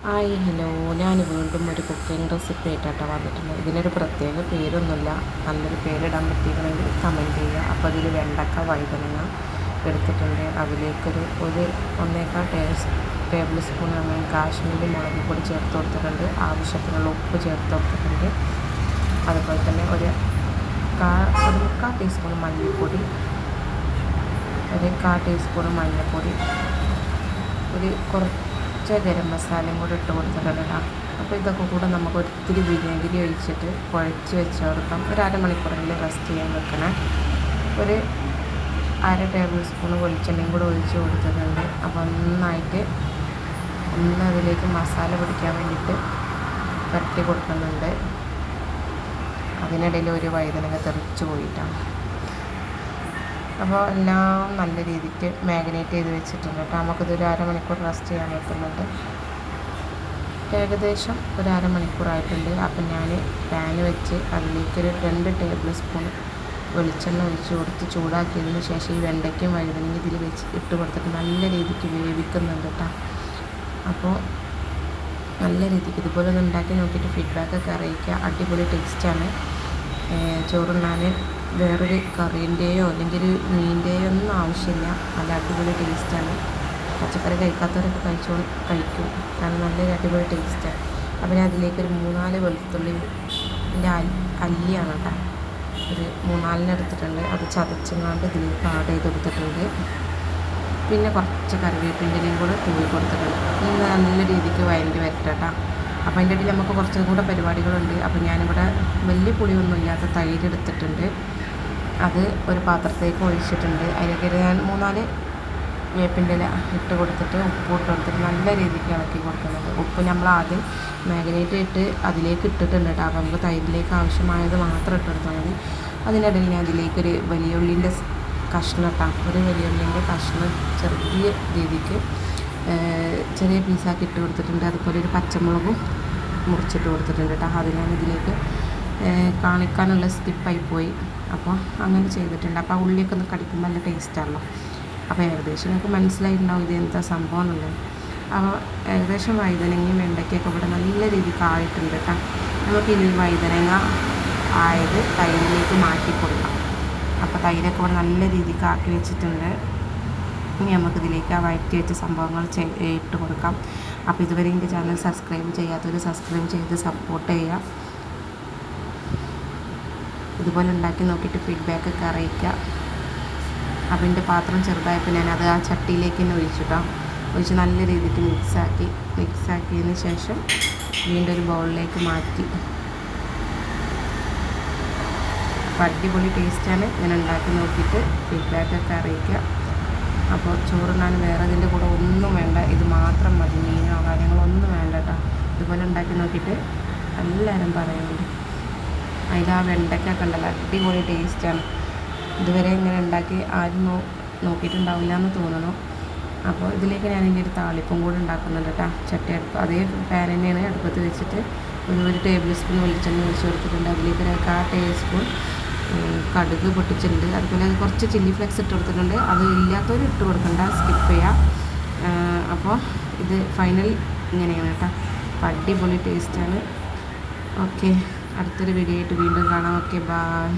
Hi hello, ഞാൻ വീണ്ടും ഒരു കുക്കിംഗ് റെസിപ്പി ആയിട്ടാണ് വന്നിട്ടുള്ളത്. ഇതിനൊരു പ്രത്യേക പേരൊന്നുമില്ല, നല്ലൊരു പേരിടാൻ പറ്റിയിരുന്നെങ്കിൽ കമൻറ്റ് ചെയ്യുക. അപ്പോൾ അതിൽ വെണ്ടക്ക വഴുതനങ്ങ എടുത്തിട്ടുണ്ട്. അതിലേക്കൊരു 1.25 ടേബിൾ സ്പൂൺ കാശ്മീരി മുളക് പൊടി ചേർത്ത് കൊടുത്തിട്ടുണ്ട്. ആവശ്യത്തിനുള്ള ഉപ്പ് ചേർത്ത് കൊടുത്തിട്ടുണ്ട്. അതുപോലെ തന്നെ ഒരു 1/4 ടീസ്പൂൺ മല്ലിപ്പൊടി, ഒരു 1/4 ടീസ്പൂൺ മഞ്ഞൾപ്പൊടി, കുറച്ച് ഗരം മസാലയും കൂടി ഇട്ട് കൊടുത്തിട്ടുണ്ട്. അപ്പോൾ ഇതൊക്കെ കൂടെ നമുക്ക് ഒത്തിരി വിനാഗിരി ഒഴിച്ചിട്ട് കുഴച്ച് വെച്ച് കൊടുക്കാം. ഒരു അരമണിക്കൂറെങ്കിലും റെസ്റ്റ് ചെയ്യാൻ വെക്കണം. ഒരു 1/2 ടേബിൾ സ്പൂൺ വെളിച്ചെണ്ണയും കൂടെ ഒഴിച്ച് കൊടുത്തിട്ടുണ്ട്. അപ്പോൾ നന്നായിട്ട് അതിലേക്ക് മസാല പിടിക്കാൻ വേണ്ടിയിട്ട് പരട്ടി കൊടുക്കുന്നുണ്ട്. അതിനിടയിൽ ഒരു വഴുതനങ്ങ തെറിച്ച് പോയിട്ടാണ്. അപ്പോൾ എല്ലാം നല്ല രീതിക്ക് മാഗ്നേറ്റ് ചെയ്ത് വെച്ചിട്ടുണ്ട് കേട്ടോ. നമുക്കിതൊരു അരമണിക്കൂർ റെസ്റ്റ് ചെയ്യാൻ വെക്കുന്നുണ്ട്. ഏകദേശം ഒരു അരമണിക്കൂറായിട്ടുണ്ട്. അപ്പം ഞാൻ പാൻ വെച്ച് അതിലേക്കൊരു 2 ടേബിൾ സ്പൂൺ വെളിച്ചെണ്ണ ഒഴിച്ച് കൊടുത്ത് ചൂടാക്കിയതിന് ശേഷം ഈ വെണ്ടയ്ക്കും വഴുതനങ്ങയും ഇതിൽ വെച്ച് ഇട്ട് കൊടുത്തിട്ട് നല്ല രീതിക്ക് വേവിക്കുന്നുണ്ട് കേട്ടോ. അപ്പോൾ നല്ല രീതിക്ക് ഇതുപോലെ ഒന്ന് ഉണ്ടാക്കി നോക്കിയിട്ട് ഫീഡ്ബാക്കൊക്കെ അറിയിക്കുക. അടിപൊളി ടേസ്റ്റാണ്. ചോറുണ്ണാൻ വേറൊരു കറീൻ്റെയോ അല്ലെങ്കിൽ ഒരു മീൻ്റെയോ ഒന്നും ആവശ്യമില്ല. നല്ല അടിപൊളി ടേസ്റ്റാണ്. പച്ചക്കറി കഴിക്കാത്തവരൊക്കെ കഴിക്കും, കാരണം നല്ലൊരു അടിപൊളി ടേസ്റ്റാണ്. അപ്പോൾ ഞാൻ അതിലേക്കൊരു 3-4 വെളുത്തുള്ളിൻ്റെ അല്ലിയാണ് കേട്ടോ, ഒരു 3-4 എടുത്തിട്ടുണ്ട്. അത് ചതച്ചങ്ങാണ്ട് ഇതിലേക്ക് ആഡ് ചെയ്ത് കൊടുത്തിട്ടുണ്ട്. പിന്നെ കുറച്ച് കറിവേപ്പിൻ്റെയും കൂടെ തൂവി കൊടുത്തിട്ടുണ്ട്. നല്ല രീതിക്ക് വഴറ്റി വരട്ടെ കേട്ടോ. അപ്പോൾ അതിൻ്റെ ഇടയിൽ നമുക്ക് കുറച്ചും കൂടെ പരിപാടികളുണ്ട്. അപ്പോൾ ഞാനിവിടെ വലിയ പുളിയൊന്നും ഇല്ലാത്ത തൈര് എടുത്തിട്ടുണ്ട്. അത് ഒരു പാത്രത്തേക്ക് ഒഴിച്ചിട്ടുണ്ട്. അതിലേക്ക് ഞാൻ 3-4 വേപ്പിൻ്റെ ഇല ഇട്ട് കൊടുത്തിട്ട് ഉപ്പ് ഇട്ട് കൊടുത്തിട്ട് നല്ല രീതിക്ക് ഇളക്കി കൊടുക്കുന്നുണ്ട്. ഉപ്പ് നമ്മൾ ആദ്യം മാഗ്നേറ്റ് ഇട്ട് അതിലേക്ക് ഇട്ടിട്ടുണ്ട് കേട്ടോ. അപ്പോൾ നമുക്ക് തൈരിലേക്ക് ആവശ്യമായത് മാത്രം ഇട്ട് കൊടുത്താൽ മതി. അതിനിടയിൽ ഞാൻ അതിലേക്കൊരു വലിയ ഉള്ളിൻ്റെ കഷ്ണം ഇട്ടാം. ഒരു വലിയ ഉള്ളിൻ്റെ കഷ്ണം ചെറിയ രീതിക്ക് ചെറിയ പീസാക്കി ഇട്ട് കൊടുത്തിട്ടുണ്ട്. അതുപോലെ ഒരു പച്ചമുളകും മുറിച്ചിട്ട് കൊടുത്തിട്ടുണ്ട് കേട്ടോ. അത് ഞാൻ ഇതിലേക്ക് കാണിക്കാനുള്ള സ്കിപ്പായിപ്പോയി. അപ്പോൾ അങ്ങനെ ചെയ്തിട്ടുണ്ട്. അപ്പോൾ ആ ഉള്ളിയൊക്കെ ഒന്ന് കടിക്കുമ്പോൾ നല്ല ടേസ്റ്റാണല്ലോ. അപ്പോൾ ഏകദേശം നിങ്ങൾക്ക് മനസ്സിലായിട്ടുണ്ടാവും ഇത് എന്താ സംഭവം എന്നുള്ളത്. അപ്പോൾ ഏകദേശം വഴുതനങ്ങയും വെണ്ടയ്ക്കൊക്കെ ഇവിടെ നല്ല രീതിക്ക് ആയിട്ടുണ്ട് കേട്ടോ. നമുക്കിനി വഴുതനങ്ങ ആയത് തൈരിലേക്ക് മാറ്റി കൊടുക്കാം. അപ്പോൾ തൈരൊക്കെ ഇവിടെ നല്ല രീതിക്ക് ആക്കി വെച്ചിട്ടുണ്ട്. ഇനി നമുക്കിതിലേക്ക് ആ വഴറ്റി വെച്ച സംഭവങ്ങൾ ഇട്ട് കൊടുക്കാം. അപ്പോൾ ഇതുവരെ എൻ്റെ ചാനൽ സബ്സ്ക്രൈബ് ചെയ്യാത്തവർ സബ്സ്ക്രൈബ് ചെയ്ത് സപ്പോർട്ട് ചെയ്യുക. ഇതുപോലെ ഉണ്ടാക്കി നോക്കിയിട്ട് ഫീഡ്ബാക്കൊക്കെ അറിയിക്കുക. അപ്പോൾ എൻ്റെ പാത്രം ചെറുതായപ്പോൾ ഞാനത് ആ ചട്ടിയിലേക്ക് തന്നെ ഒഴിച്ച് നല്ല രീതിക്ക് മിക്സാക്കിയതിന് ശേഷം വീണ്ടും ഒരു ബൗളിലേക്ക് മാറ്റി. അപ്പോൾ അടിപൊളി ടേസ്റ്റാണ്. ഇങ്ങനെ ഉണ്ടാക്കി നോക്കിയിട്ട് ഫീഡ്ബാക്കൊക്കെ അറിയിക്കുക. അപ്പോൾ ചോറുണ്ണാൻ വേറെ ഇതിൻ്റെ കൂടെ ഒന്നും വേണ്ട, ഇത് മാത്രം മതി. മീനോ കാര്യങ്ങളോ ഒന്നും വേണ്ട കേട്ടോ. ഇതുപോലെ ഉണ്ടാക്കി നോക്കിയിട്ട് എല്ലാവരും പറയുന്നുണ്ട്. അതിൽ ആ വെണ്ടയ്ക്കൊക്കെ ഉണ്ടല്ലോ, അടിപൊളി ടേസ്റ്റാണ്. ഇതുവരെ ഇങ്ങനെ ഉണ്ടാക്കി ആരും നോക്കിയിട്ടുണ്ടാവില്ല എന്ന് തോന്നണം. അപ്പോൾ ഇതിലേക്ക് ഞാൻ ഇതിൻ്റെ ഒരു താളിപ്പും കൂടെ ഉണ്ടാക്കുന്നുണ്ട് കേട്ടോ. ചട്ടി അതേ പാൻ തന്നെയാണ് അടുപ്പത്ത് വെച്ചിട്ട് ഒരു ടേബിൾ സ്പൂൺ വെളിച്ചെണ്ണ ഒഴിച്ച് കൊടുത്തിട്ടുണ്ട്. അതിലേക്ക് ഒരു 1/4 ടീസ്പൂൺ കടുക് പൊട്ടിച്ചിട്ടുണ്ട്. അതുപോലെ കുറച്ച് ചില്ലി ഫ്ലേക്സ് ഇട്ട് കൊടുത്തിട്ടുണ്ട്. അത് ഇല്ലാത്തവർ ഇട്ട് കൊടുക്കണ്ട, സ്കിപ്പ് ചെയ്യാം. അപ്പോൾ ഇത് ഫൈനൽ ഇങ്ങനെയാണ് കേട്ടോ. അപ്പോൾ അടിപൊളി ടേസ്റ്റാണ്. ഓക്കെ, അടുത്തൊരു വീഡിയോ ആയിട്ട് വീണ്ടും കാണാം. Okay, by.